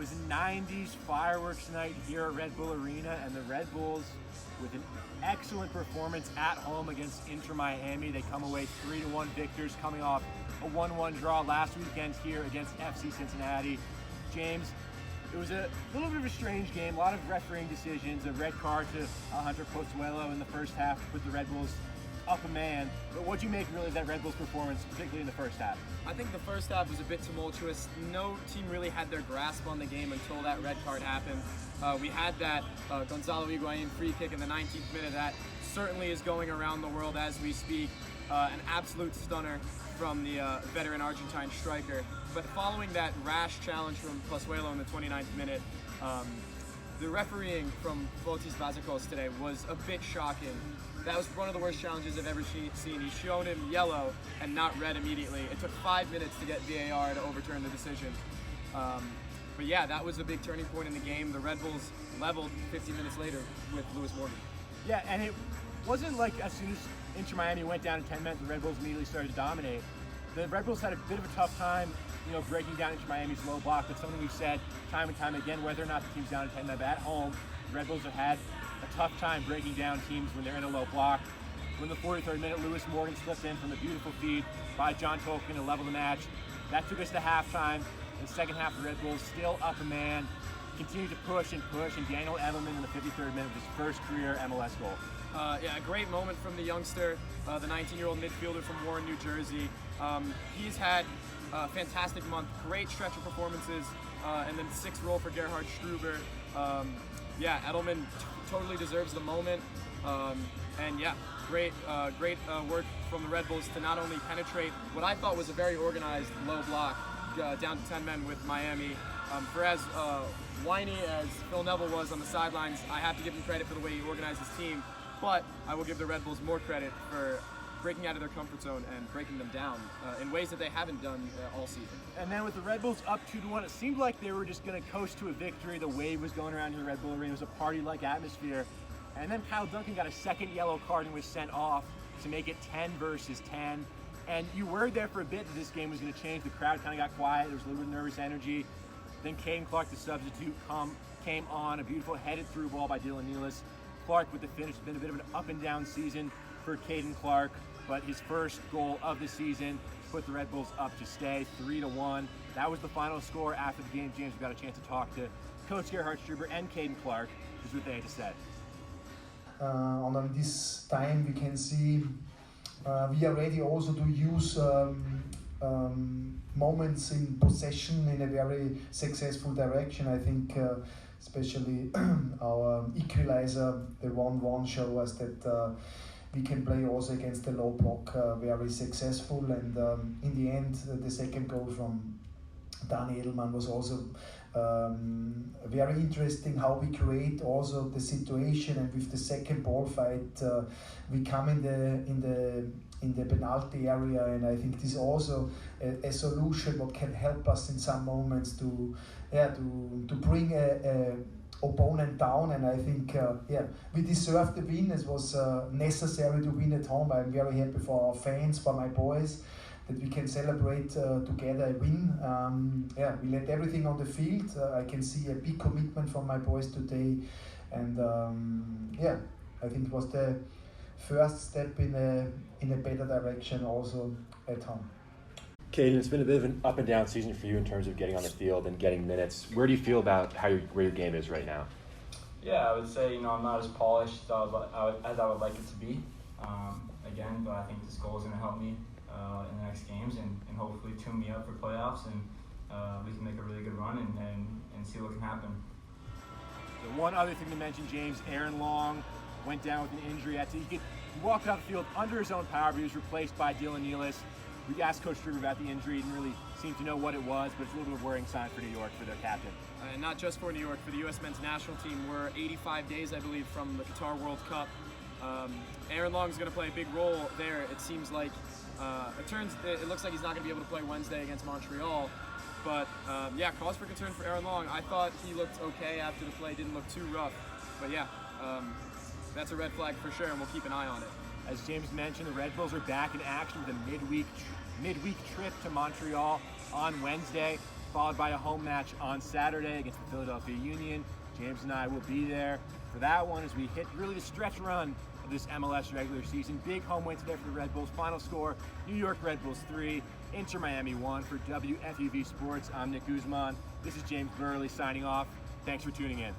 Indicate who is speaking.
Speaker 1: was a 90s fireworks night here at Red Bull Arena, and the Red Bulls, with an excellent performance at home against Inter Miami, they come away 3-1 victors, coming off a 1-1 draw last weekend here against FC Cincinnati. James, it was a little bit of a strange game, a lot of refereeing decisions, a red card to Hunter Pozuelo in the first half put the Red Bulls up a man. But what'd you make really of that Red Bulls performance, particularly in the first half?
Speaker 2: I think the first half was a bit tumultuous. No team really had their grasp on the game until that red card happened. We had that Gonzalo Higuain free kick in the 19th minute that certainly is going around the world as we speak. An absolute stunner from the veteran Argentine striker. But following that rash challenge from Pozuelo in the 29th minute, the refereeing from Fotis Vazakos today was a bit shocking. That was one of the worst challenges I've ever seen. He's shown him yellow and not red immediately. It took 5 minutes to get VAR to overturn the decision. But yeah, that was a big turning point in the game. The Red Bulls leveled 15 minutes later with Lewis Morgan.
Speaker 1: Yeah, and it wasn't like as soon as Inter Miami went down in 10 minutes, the Red Bulls immediately started to dominate. The Red Bulls had a bit of a tough time, breaking down Inter Miami's low block. That's something we've said time and time again, whether or not the team's down in 10 minutes at home. The Red Bulls have had a tough time breaking down teams when they're in a low block. When the 43rd minute, Lewis Morgan slipped in from a beautiful feed by John Tolkien to level the match. That took us to halftime. In the second half, the Red Bulls still up a man, continued to push, and Daniel Edelman in the 53rd minute with his first career MLS goal.
Speaker 2: A great moment from the youngster, the 19-year-old midfielder from Warren, New Jersey. He's had a fantastic month, great stretch of performances, and then 6th role for Gerhard Struber. Edelman totally deserves the moment. Great work from the Red Bulls to not only penetrate what I thought was a very organized low block down to 10 men with Miami. For as whiny as Phil Neville was on the sidelines, I have to give him credit for the way he organized his team. But I will give the Red Bulls more credit for breaking out of their comfort zone and breaking them down in ways that they haven't done all season.
Speaker 1: And then with the Red Bulls up 2-1, it seemed like they were just going to coast to a victory. The wave was going around the Red Bull Arena. It was a party-like atmosphere. And then Kyle Duncan got a second yellow card and was sent off to make it 10 versus 10. And you worried there for a bit that this game was going to change. The crowd kind of got quiet. There was a little bit of nervous energy. Then Caden Clark, the substitute, came on. A beautiful headed through ball by Dylan Nealis. Clark with the finish. It's been a bit of an up and down season for Caden Clark, but his first goal of the season put the Red Bulls up to stay 3-1. That was the final score after the game. James, we got a chance to talk to Coach Gerhard Struber and Caden Clark. This is what they had to say.
Speaker 3: On this time, we can see we are ready also to use moments in possession in a very successful direction. I think especially our equalizer, the 1-1, show us that we can play also against the low block very successful. And in the end, the second goal from Dani Edelman was also very interesting, how we create also the situation, and with the second ball fight we come in the penalty area, and I think this is also a solution what can help us in some moments to bring a opponent down. And I think we deserve the win. It was necessary to win at home. I'm very happy for our fans, for my boys, that we can celebrate together a win. We let everything on the field. I can see a big commitment from my boys today, and I think it was the first step in a better direction also at home.
Speaker 4: Caden, it's been a bit of an up and down season for you in terms of getting on the field and getting minutes. Where do you feel about where your game is right now?
Speaker 5: Yeah, I would say I'm not as polished as I would like it to be. But I think this goal is going to help me in the next games and hopefully tune me up for playoffs, and we can make a really good run and see what can happen.
Speaker 1: The one other thing to mention, James, Aaron Long went down with an injury. He walked out the field under his own power, but he was replaced by Dylan Nealis. We asked Coach Struber about the injury. He didn't really seem to know what it was, but it's a little bit of a worrying sign for New York, for their captain.
Speaker 2: And not just for New York, for the U.S. men's national team. We're 85 days, I believe, from the Qatar World Cup. Aaron Long is going to play a big role there. It seems like it looks like he's not going to be able to play Wednesday against Montreal. But cause for concern for Aaron Long. I thought he looked okay after the play, didn't look too rough. But that's a red flag for sure, and we'll keep an eye on it.
Speaker 1: As James mentioned, the Red Bulls are back in action with a midweek trip to Montreal on Wednesday. followed by a home match on Saturday against the Philadelphia Union. James and I will be there for that one as we hit really the stretch run of this MLS regular season. Big home win today for the Red Bulls. Final score, New York Red Bulls 3, Inter Miami 1. For WFUV Sports, I'm Nick Guzman. This is James Birle signing off. Thanks for tuning in.